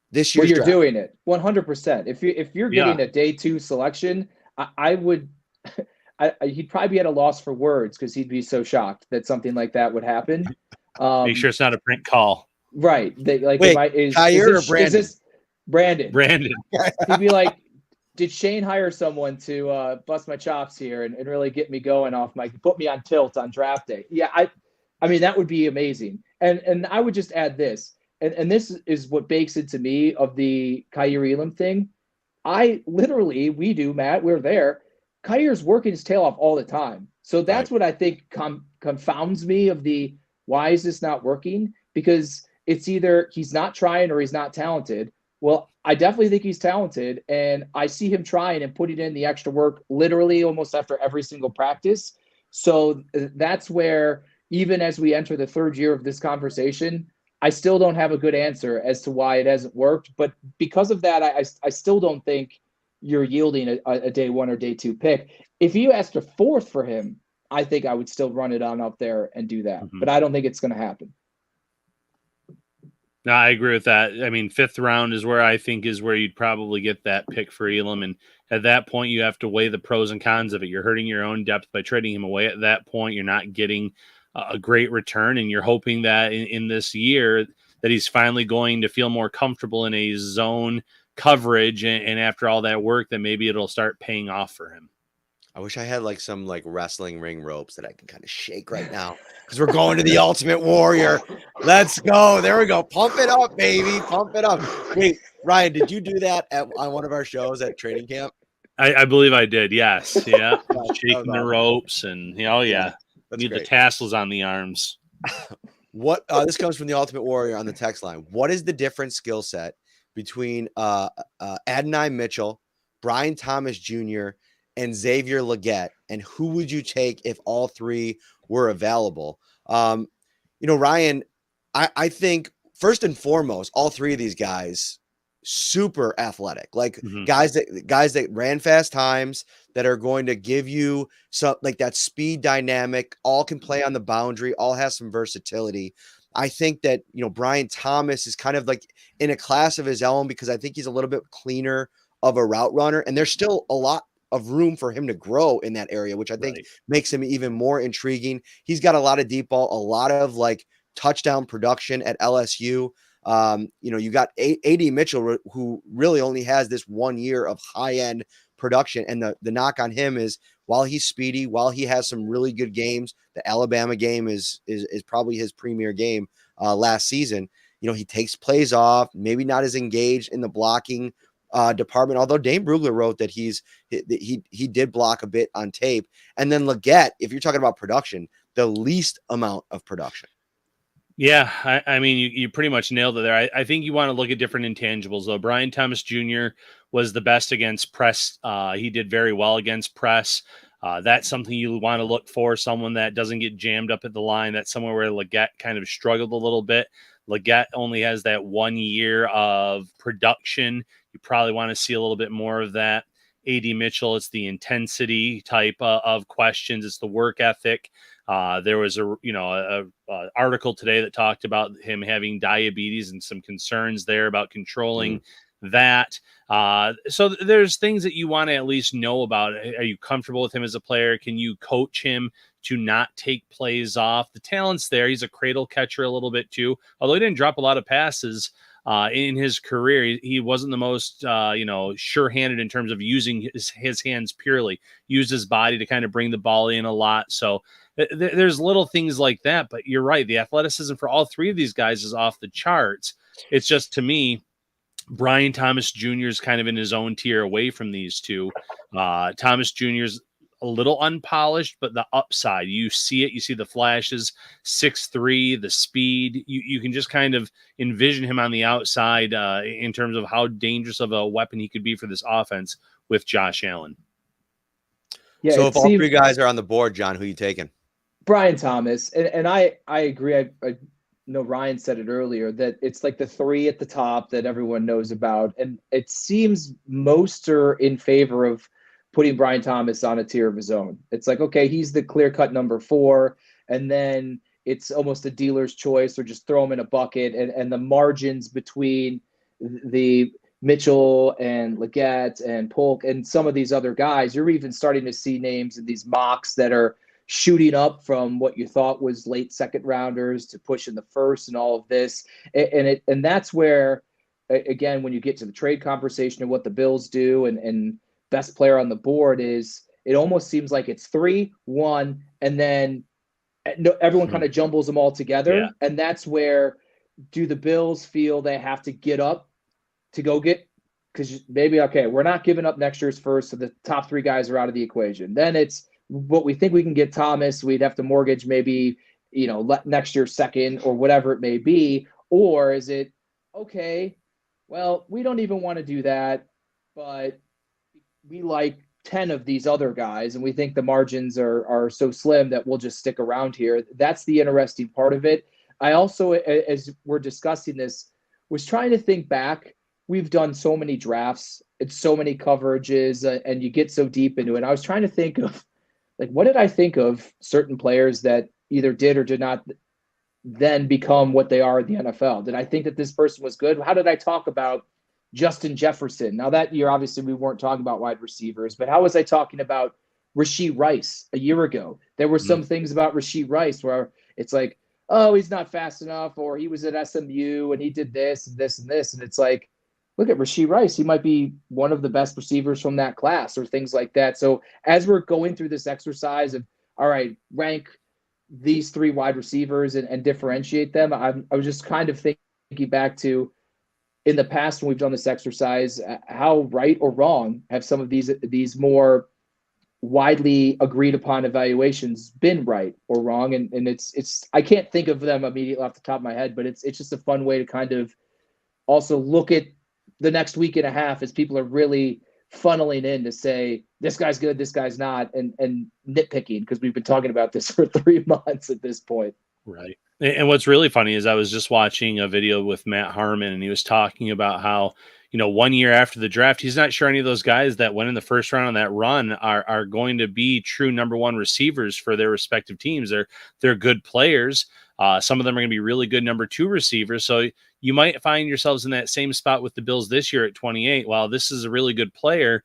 This year, you're doing it 100%. If you're getting a day 2 selection, I would. He'd probably be at a loss for words because he'd be so shocked that something like that would happen. Make sure it's not a prank call, right? Wait, is this Brandon? Brandon. He'd be like, "Did Shane hire someone to bust my chops here and really get me going put me on tilt on draft day?" Yeah, I mean that would be amazing. And I would just add this. And this is what bakes into me of the Kyrie Elam thing. We do, Matt, we're there. Kyrie's working his tail off all the time. So that's what I think confounds me of the why is this not working? Because it's either he's not trying or he's not talented. Well, I definitely think he's talented, and I see him trying and putting in the extra work literally almost after every single practice. So that's where, even as we enter the 3rd year of this conversation, I still don't have a good answer as to why it hasn't worked. But because of that, I still don't think you're yielding a day 1 or day 2 pick. If you asked a 4th for him, I think I would still run it on up there and do that. But I don't think it's going to happen. No, I agree with that. I mean, 5th round is where I think is where you'd probably get that pick for Elam. And at that point, you have to weigh the pros and cons of it. You're hurting your own depth by trading him away. At that point, you're not getting a great return, and you're hoping that in this year that he's finally going to feel more comfortable in a zone coverage, and after all that work, that maybe it'll start paying off for him. I wish I had like some like wrestling ring ropes that I can kind of shake right now because we're going to the Ultimate Warrior. Let's go. There we go. Pump it up, baby. Pump it up. Wait, Ryan, did you do that on one of our shows at training camp? I believe I did. Yes. Yeah. Shaking the ropes and yeah. Need great. The tassels on the arms. What this comes from the Ultimate Warrior on the text line. What is the different skill set between Adonai Mitchell, Brian Thomas Jr., and Xavier Legette, and who would you take if all 3 were available? Ryan, I think first and foremost, all 3 of these guys super athletic, like guys that ran fast times, that are going to give you some like that speed dynamic, all can play on the boundary, all has some versatility. I think that, Brian Thomas is kind of like in a class of his own because I think he's a little bit cleaner of a route runner, and there's still a lot of room for him to grow in that area, which I think makes him even more intriguing. He's got a lot of deep ball, a lot of like touchdown production at LSU. You got AD Mitchell, who really only has this 1 year of high-end production. And the knock on him is while he's speedy, while he has some really good games, the Alabama game is probably his premier game last season. He takes plays off, maybe not as engaged in the blocking department, although Dane Brugler wrote that he did block a bit on tape. And then Legette, if you're talking about production, the least amount of production. Yeah, I mean, you pretty much nailed it there. I think you want to look at different intangibles, though. Brian Thomas Jr. was the best against press. He did very well against press. That's something you want to look for, someone that doesn't get jammed up at the line. That's somewhere where Legette kind of struggled a little bit. Legette only has that 1 year of production. You probably want to see a little bit more of that. AD Mitchell, it's the intensity type of questions. It's the work ethic. There was a article today that talked about him having diabetes and some concerns there about controlling that. So there's things that you want to at least know about. Are you comfortable with him as a player? Can you coach him to not take plays off? The talent's there. He's a cradle catcher a little bit too, although he didn't drop a lot of passes in his career. He wasn't the most, sure-handed in terms of using his hands purely, used his body to kind of bring the ball in a lot. So there's little things like that, but you're right. The athleticism for all three of these guys is off the charts. It's just, to me, Brian Thomas Jr. is kind of in his own tier away from these two. Thomas Jr. is a little unpolished, but the upside, you see it. You see the flashes, 6'3", the speed. You can just kind of envision him on the outside in terms of how dangerous of a weapon he could be for this offense with Josh Allen. Yeah, so if all three guys are on the board, John, who are you taking? Brian Thomas. And I agree. I know Ryan said it earlier that it's like the three at the top that everyone knows about. And it seems most are in favor of putting Brian Thomas on a tier of his own. It's like, okay, he's the clear-cut number 4. And then it's almost a dealer's choice, or just throw him in a bucket. And the margins between the Mitchell and Leggett and Polk and some of these other guys, you're even starting to see names in these mocks that are shooting up from what you thought was late second rounders to push in the first and all of this. And that's where, again, when you get to the trade conversation and what the Bills do and best player on the board is, it almost seems like it's 3, 1, and then everyone kind of jumbles them all together. Yeah. And that's where, do the Bills feel they have to get up to go get, because maybe, okay, we're not giving up next year's first, so the top 3 guys are out of the equation. Then it's, what we think we can get Thomas, we'd have to mortgage maybe, next year's second or whatever it may be. Or is it, okay, well, we don't even want to do that, but we like 10 of these other guys and we think the margins are so slim that we'll just stick around here. That's the interesting part of it. I also, as we're discussing this, was trying to think back. We've done so many drafts, it's so many coverages, and you get so deep into it. I was trying to think of, like, what did I think of certain players that either did or did not then become what they are in the NFL? Did I think that this person was good? How did I talk about Justin Jefferson? Now, that year, obviously, we weren't talking about wide receivers, but how was I talking about Rashee Rice a year ago? There were some things about Rashee Rice where it's like, oh, he's not fast enough, or he was at SMU and he did this and this and this. And it's like, look at Rashee Rice. He might be one of the best receivers from that class, or things like that. So as we're going through this exercise of, all right, rank these 3 wide receivers and differentiate them, I was just kind of thinking back to, in the past when we've done this exercise, how right or wrong have some of these more widely agreed upon evaluations been right or wrong? And it's I can't think of them immediately off the top of my head, but it's just a fun way to kind of also look at the next week and a half as people are really funneling in to say, this guy's good, this guy's not, and nitpicking, because we've been talking about this for 3 months at this point. Right. And what's really funny is I was just watching a video with Matt Harmon, and he was talking about how, 1 year after the draft, he's not sure any of those guys that went in the first round on that run are going to be true number 1 receivers for their respective teams. They're good players. Some of them are going to be really good number 2 receivers. So you might find yourselves in that same spot with the Bills this year at 28. Well, this is a really good player,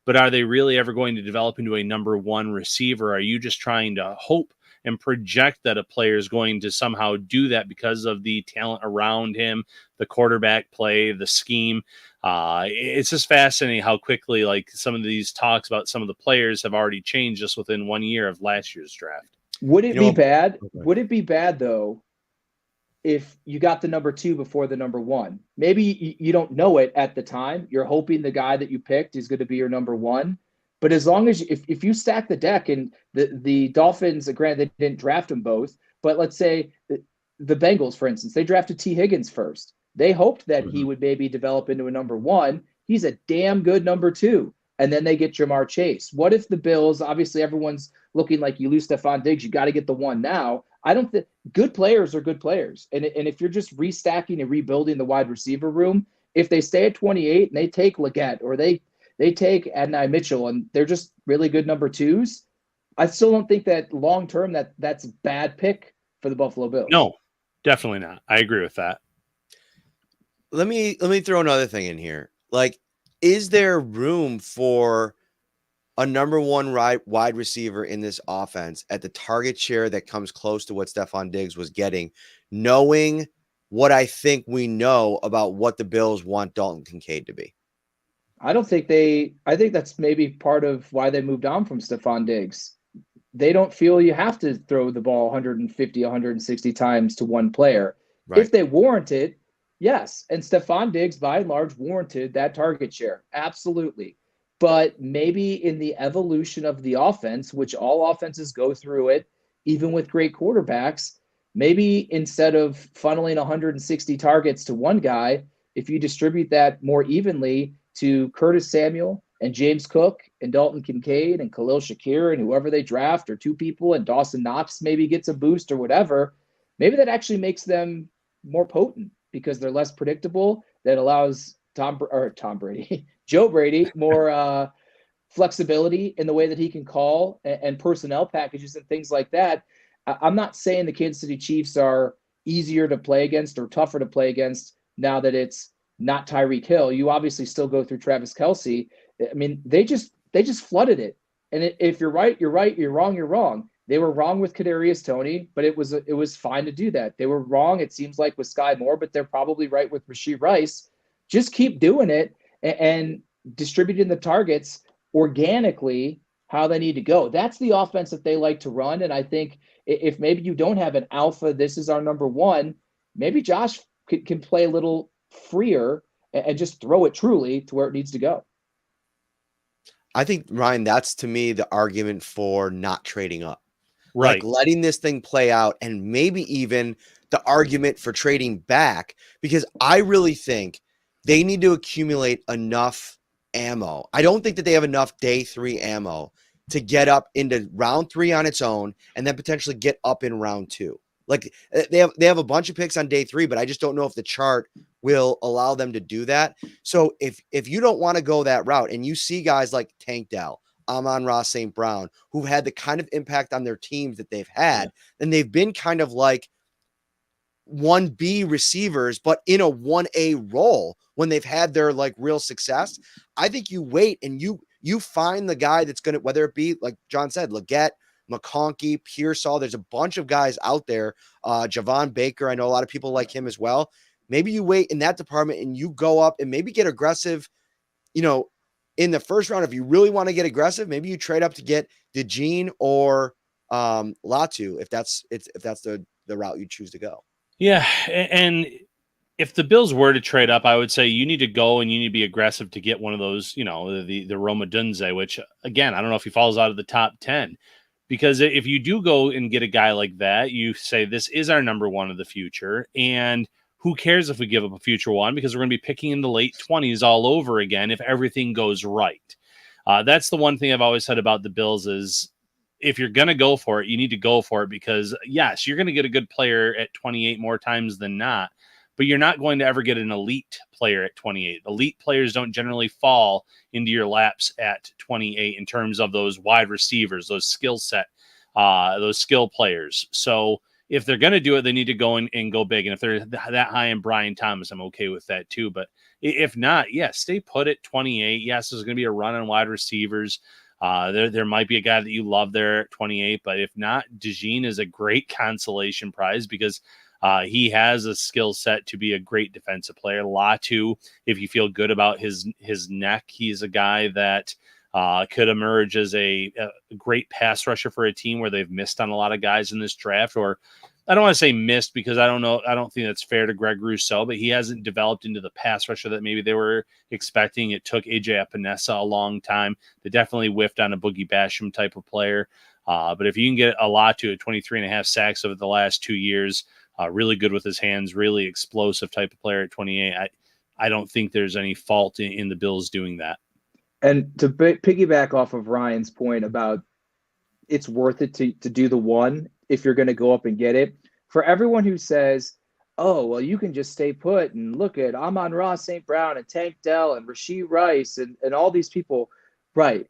but are they really ever going to develop into a number 1 receiver? Are you just trying to hope and project that a player is going to somehow do that because of the talent around him, the quarterback play, the scheme? It's just fascinating how quickly, like, some of these talks about some of the players have already changed just within 1 year of last year's draft. Would it be bad? Okay. Would it be bad, though, if you got the number 2 before the number 1? Maybe you don't know it at the time. You're hoping the guy that you picked is going to be your number 1. But as long as if you stack the deck, and the Dolphins, granted they didn't draft them both, but let's say the Bengals, for instance, they drafted T. Higgins first. They hoped that he would maybe develop into a number 1. He's a damn good number 2. And then they get Jamar Chase. What if the Bills, obviously everyone's looking like, you lose Stephon Diggs, you got to get the 1 now. I don't think good players are good players. And if you're just restacking and rebuilding the wide receiver room, if they stay at 28 and they take Leggett, or they take Adonai Mitchell, and they're just really good number 2s, I still don't think that long term that's a bad pick for the Buffalo Bills. No, definitely not. I agree with that. Let me throw another thing in here. Like, is there room for a number 1 wide receiver in this offense at the target share that comes close to what Stephon Diggs was getting, knowing what I think we know about what the Bills want Dalton Kincaid to be. I think that's maybe part of why they moved on from Stephon Diggs. They don't feel you have to throw the ball 150, 160 times to one player. Right. If they warrant it, yes. And Stephon Diggs, by and large, warranted that target share. Absolutely. But maybe in the evolution of the offense, which all offenses go through it, even with great quarterbacks, maybe instead of funneling 160 targets to one guy, if you distribute that more evenly to Curtis Samuel and James Cook and Dalton Kincaid and Khalil Shakir and whoever they draft, or two people, and Dawson Knox maybe gets a boost or whatever, maybe that actually makes them more potent because they're less predictable. That allows Joe Brady, more flexibility in the way that he can call and personnel packages and things like that. I'm not saying the Kansas City Chiefs are easier to play against or tougher to play against now that it's not Tyreek Hill. You obviously still go through Travis Kelce. I mean, they just flooded it. And if you're right, you're right. You're wrong, you're wrong. They were wrong with Kadarius Toney, but it was fine to do that. They were wrong, it seems like, with Sky Moore, but they're probably right with Rashee Rice. Just keep doing it and distributing the targets organically how they need to go. That's the offense that they like to run. And I think if maybe you don't have an alpha, this is our number one, maybe Josh can play a little freer and just throw it truly to where it needs to go. I think, Ryan, that's to me the argument for not trading up. Right. Like letting this thing play out, and maybe even the argument for trading back, because I really think they need to accumulate enough ammo. I don't think that they have enough day 3 ammo to get up into round 3 on its own and then potentially get up in round 2. Like they have a bunch of picks on day 3, but I just don't know if the chart will allow them to do that. So if you don't want to go that route and you see guys like Tank Dell, Amon-Ra St. Brown, who've had the kind of impact on their teams that they've had, then they've been kind of like 1B receivers, but in a 1A role when they've had their like real success. I think you wait and you find the guy that's going to, whether it be like John said, Leggett, McConkey, Pearsall, there's a bunch of guys out there. Javon Baker, I know a lot of people like him as well. Maybe you wait in that department and you go up and maybe get aggressive, in the first round. If you really want to get aggressive, maybe you trade up to get DeJean or Latu, if that's the route you choose to go. Yeah, and if the Bills were to trade up, I would say you need to go and you need to be aggressive to get one of those, the Roma Dunze, which, again, I don't know if he falls out of the top 10. Because if you do go and get a guy like that, you say this is our number one of the future. And who cares if we give up a future one? Because we're going to be picking in the late 20s all over again if everything goes right. That's the one thing I've always said about the Bills is if you're going to go for it, you need to go for it because, yes, you're going to get a good player at 28 more times than not, but you're not going to ever get an elite player at 28. Elite players don't generally fall into your laps at 28 in terms of those wide receivers, those skill set, those skill players. So if they're going to do it, they need to go and go big. And if they're that high in Brian Thomas, I'm okay with that too. But if not, yes, stay put at 28. Yes, there's going to be a run on wide receivers. There might be a guy that you love there at 28, but if not, DeJean is a great consolation prize because he has a skill set to be a great defensive player. Latu, if you feel good about his neck, he's a guy that could emerge as a great pass rusher for a team where they've missed on a lot of guys in this draft. Or I don't want to say missed because I don't think that's fair to Greg Rousseau, but he hasn't developed into the pass rusher that maybe they were expecting. It took AJ Epinesa a long time. They definitely whiffed on a Boogie Basham type of player. But if you can get a Latu at 23.5 sacks over the last 2 years, really good with his hands, really explosive type of player at 28. I don't think there's any fault in the Bills doing that. And to piggyback off of Ryan's point about it's worth it to do the one if you're going to go up and get it. For everyone who says, oh, well, you can just stay put and look at Amon-Ra St. Brown and Tank Dell and Rashee Rice and all these people. Right.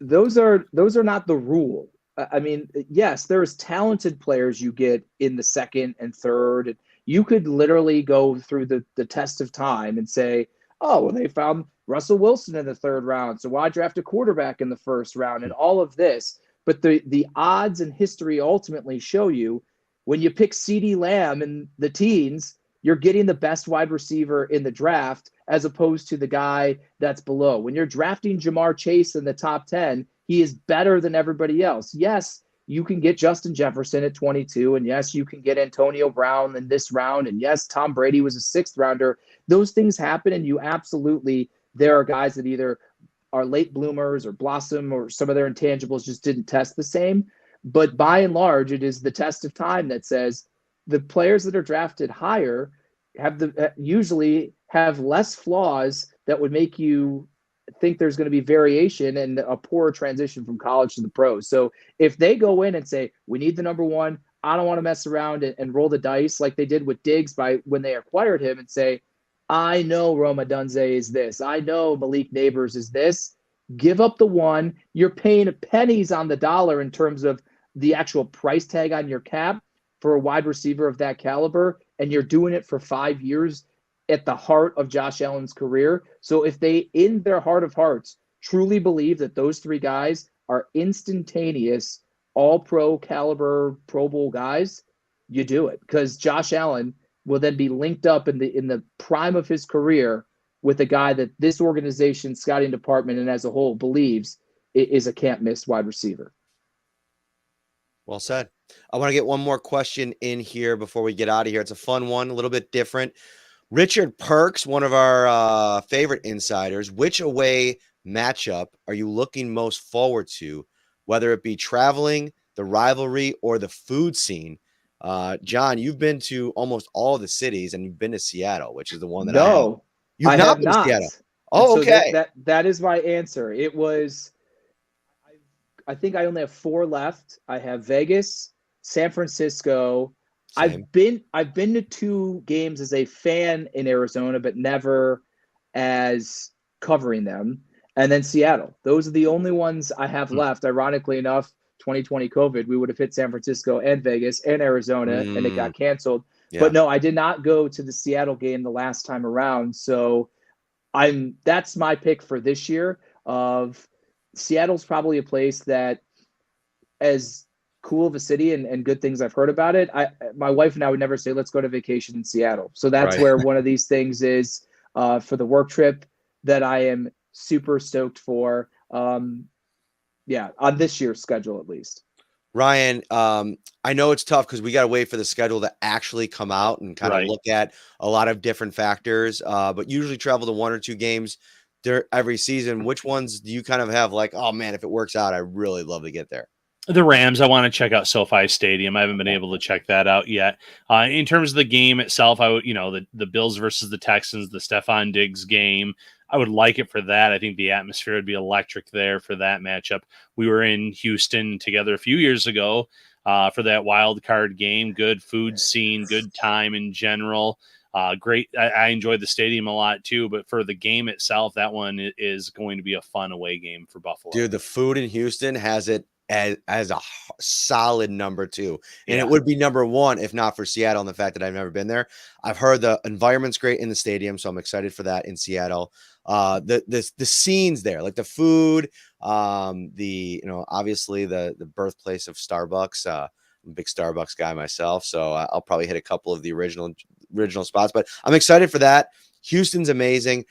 Those are not the rule. I mean, yes, there's talented players you get in the second and third. And you could literally go through the test of time and say, oh, well, they found Russell Wilson in the third round, so why draft a quarterback in the first round and all of this? But the odds and history ultimately show you when you pick CeeDee Lamb in the teens, you're getting the best wide receiver in the draft as opposed to the guy that's below. When you're drafting Jamar Chase in the top 10, he is better than everybody else. Yes, you can get Justin Jefferson at 22, and yes, you can get Antonio Brown in this round, and yes, Tom Brady was a 6th rounder. Those things happen, and there are guys that either are late bloomers or blossom, or some of their intangibles just didn't test the same. But by and large, it is the test of time that says the players that are drafted higher usually have less flaws that would make you think there's going to be variation and a poor transition from college to the pros. So if they go in and say, we need the number one, I don't want to mess around and roll the dice like they did with Diggs when they acquired him, and say, I know Roma Dunze is this, I know Malik Neighbors is this, give up the one. You're paying pennies on the dollar in terms of the actual price tag on your cap for a wide receiver of that caliber, and you're doing it for 5 years at the heart of Josh Allen's career. So if they, in their heart of hearts, truly believe that those 3 guys are instantaneous, all-pro caliber Pro Bowl guys, you do it, because Josh Allen will then be linked up in the prime of his career with a guy that this organization, scouting department, and as a whole believes is a can't-miss wide receiver. Well said. I want to get one more question in here before we get out of here. It's a fun one, a little bit different. Richard Perks, one of our favorite insiders, which away matchup are you looking most forward to, whether it be traveling, the rivalry, or the food scene? John, you've been to almost all the cities, and you've been to Seattle, which is the one that No, You've not been to Seattle. Oh, so okay. That is my answer. It was, I think I only have 4 left. I have Vegas, San Francisco. Same. I've been to 2 games as a fan in Arizona, but never as covering them. And then Seattle. Those are the only ones I have left. Ironically enough, 2020 COVID, we would have hit San Francisco and Vegas and Arizona, and it got canceled. Yeah. But no, I did not go to the Seattle game the last time around. So that's my pick for this year. Of Seattle's probably a place that, as cool of a city and good things I've heard about it, my wife and I would never say, let's go to vacation in Seattle. So that's where one of these things is for the work trip that I am super stoked for. On this year's schedule, at least. Ryan, I know it's tough because we got to wait for the schedule to actually come out and kind of look at a lot of different factors, but usually travel to 1 or 2 games every season. Which ones do you kind of have like, oh man, if it works out, I really love to get there? The Rams, I want to check out SoFi Stadium. I haven't been able to check that out yet. In terms of the game itself, I would, the Bills versus the Texans, the Stephon Diggs game, I would like it for that. I think the atmosphere would be electric there for that matchup. We were in Houston together a few years ago for that wild card game. Good food scene, good time in general. Great. I enjoyed the stadium a lot too, but for the game itself, that one is going to be a fun away game for Buffalo. Dude, the food in Houston has it as a solid number 2, and it would be number 1 if not for Seattle and the fact that I've never been there. I've heard the environment's great in the stadium, so I'm excited for that in Seattle. The scenes there, like the food, obviously the birthplace of Starbucks. I'm a big Starbucks guy myself, so I'll probably hit a couple of the original spots, but I'm excited for that. Houston's amazing.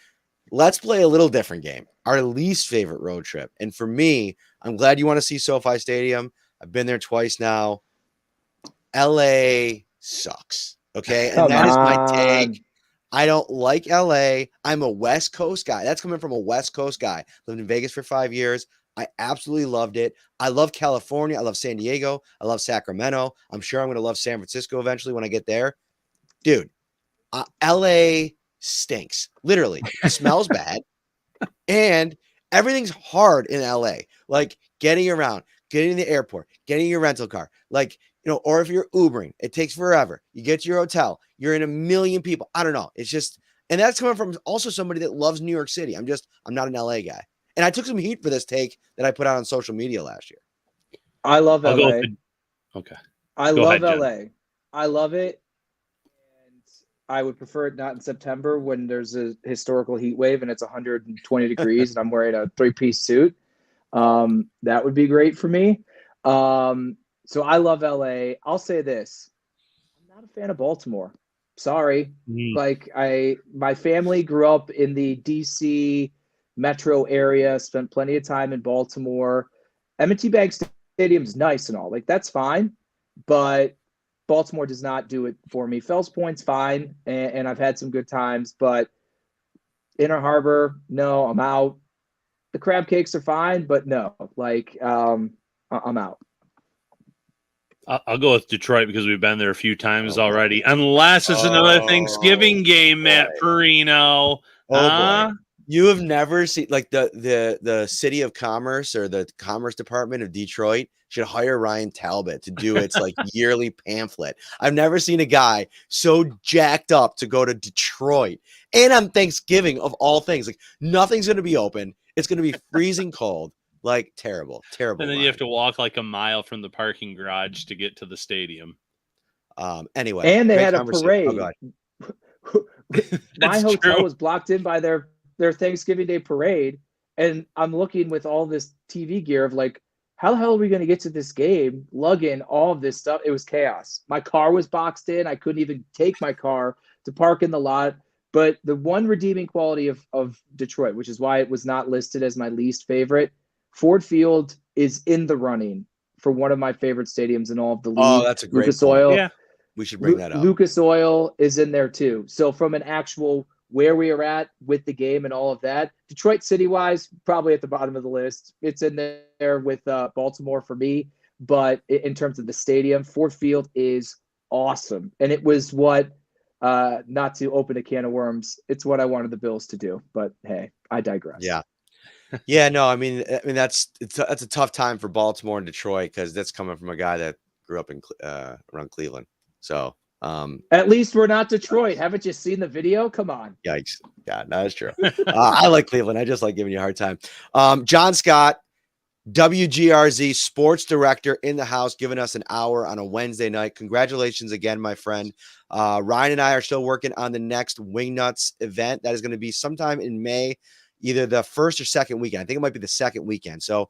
Let's play a little different game, our least favorite road trip. And for me, I'm glad you want to see SoFi Stadium. I've been there twice now. LA sucks. Okay. And that is my take. I don't like LA. I'm a West Coast guy. That's coming from a West Coast guy. Lived in Vegas for 5 years. I absolutely loved it. I love California. I love San Diego. I love Sacramento. I'm sure I'm going to love San Francisco eventually when I get there. Dude, LA stinks. Literally. It smells bad. And everything's hard in LA. Like getting around, getting to the airport, getting your rental car. Like, or if you're Ubering, it takes forever. You get to your hotel. You're in a million people. I don't know. It's just, and that's coming from also somebody that loves New York City. I'm not an LA guy. And I took some heat for this take that I put out on social media last year. I love LA. Okay. I love LA. I love it. And I would prefer it not in September when there's a historical heat wave and it's 120 degrees and I'm wearing a 3-piece suit. That would be great for me. So I love LA. I'll say this. I'm not a fan of Baltimore. Sorry. Like my family grew up in the DC metro area, spent plenty of time in Baltimore. M&T Bank Stadium's nice and all. Like, that's fine, but Baltimore does not do it for me. Fells Point's fine, and I've had some good times, but Inner Harbor, no, I'm out. The crab cakes are fine, but no, like, I'm out. I'll go with Detroit because we've been there a few times already. Unless it's another Thanksgiving game, Matt Parrino. Boy. You have never seen, like, the City of Commerce or the Commerce Department of Detroit should hire Ryan Talbot to do its like yearly pamphlet. I've never seen a guy so jacked up to go to Detroit and on Thanksgiving of all things. Like, nothing's going to be open. It's going to be freezing cold. Like, terrible. And then Ryan. you have to walk like a mile from the parking garage to get to the stadium. Anyway, and they had a parade. My hotel was blocked in by their Thanksgiving Day parade, and I'm looking with all this TV gear of like, how the hell are we going to get to this game? Lug in all of this stuff. It was chaos. My car was boxed in. I couldn't even take my car to park in the lot. But the one redeeming quality of Detroit, which is why it was not listed as my least favorite, Ford Field is in the running for one of my favorite stadiums in all of the league. Oh, that's a great Lucas point. Oil. Yeah, we should bring that up. Lucas Oil is in there too. So from an actual where we are at with the game and all of that, Detroit city-wise, probably at the bottom of the list. It's in there with Baltimore for me. But in terms of the stadium, Ford Field is awesome. And it was what, not to open a can of worms, it's what I wanted the Bills to do. But hey, I digress. Yeah. Yeah, no, I mean that's a tough time for Baltimore and Detroit because that's coming from a guy that grew up in around Cleveland. So at least we're not Detroit. Haven't you seen the video? Come on. Yikes. Yeah, no, that's true. I like Cleveland. I just like giving you a hard time. Jon Scott, WGRZ sports director in the house, giving us an hour on a Wednesday night. Congratulations again, my friend. Ryan and I are still working on the next Wingnuts event. That is going to be sometime in May, either the first or second weekend. I think it might be the second weekend. So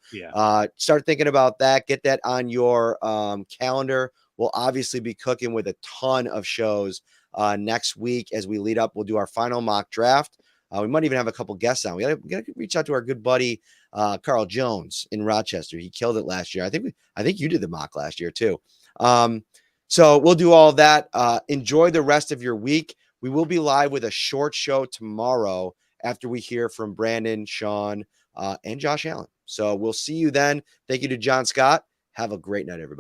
start thinking about that. Get that on your calendar. We'll obviously be cooking with a ton of shows next week as we lead up. We'll do our final mock draft. We might even have a couple guests on. We got to reach out to our good buddy Carl Jones in Rochester. He killed it last year. I think you did the mock last year too. So we'll do all that. Enjoy the rest of your week. We will be live with a short show tomorrow after we hear from Brandon, Sean, and Josh Allen. So we'll see you then. Thank you to Jon Scott. Have a great night, everybody.